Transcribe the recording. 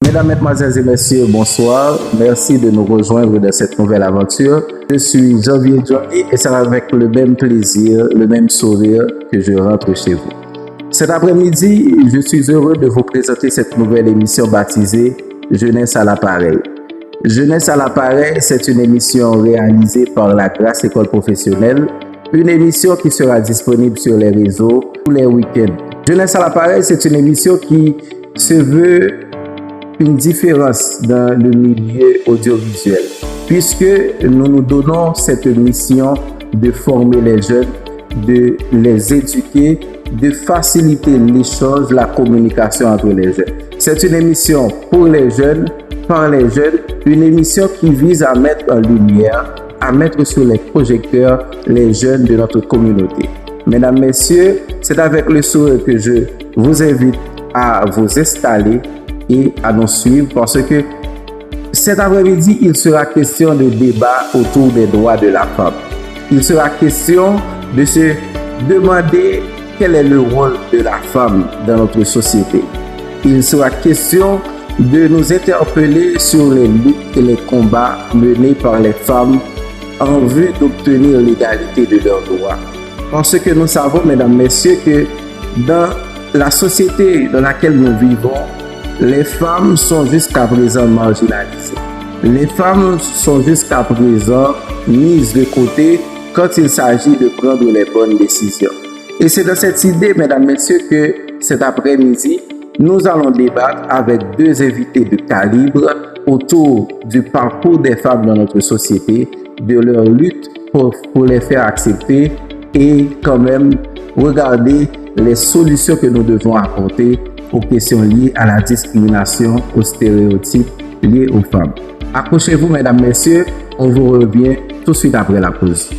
Mesdames, Mesdemoiselles et Messieurs, bonsoir. Merci de nous rejoindre dans cette nouvelle aventure. Je suis Janvier Johnny et c'est avec le même plaisir, le même sourire que je rentre chez vous. Cet après-midi, je suis heureux de vous présenter cette nouvelle émission baptisée Jeunesse à l'appareil. Jeunesse à l'appareil, c'est une émission réalisée par la Grâce École Professionnelle, une émission qui sera disponible sur les réseaux tous les week-ends. Jeunesse à l'appareil, c'est une émission qui se veut une différence dans le milieu audiovisuel, puisque nous nous donnons cette mission de former les jeunes, de les éduquer, de faciliter l'échange, la communication entre les jeunes. C'est une émission pour les jeunes, par les jeunes, une émission qui vise à mettre en lumière, à mettre sur les projecteurs les jeunes de notre communauté. Mesdames, Messieurs, c'est avec le sourire que je vous invite à vous installer et à nous suivre parce que cet après-midi, il sera question de débat autour des droits de la femme. Il sera question de se demander quel est le rôle de la femme dans notre société. Il sera question de nous interpeller sur les luttes et les combats menés par les femmes en vue d'obtenir l'égalité de leurs droits. Parce que nous savons, mesdames, messieurs, que dans la société dans laquelle nous vivons, les femmes sont jusqu'à présent marginalisées. Les femmes sont jusqu'à présent mises de côté quand il s'agit de prendre les bonnes décisions. Et c'est dans cette idée, mesdames, messieurs, que cet après-midi, nous allons débattre avec deux invités de calibre autour du parcours des femmes dans notre société, de leur lutte pour les faire accepter et quand même regarder les solutions que nous devons apporter aux questions liées à la discrimination, aux stéréotypes liés aux femmes. Accrochez-vous, mesdames, messieurs, on vous revient tout de suite après la pause.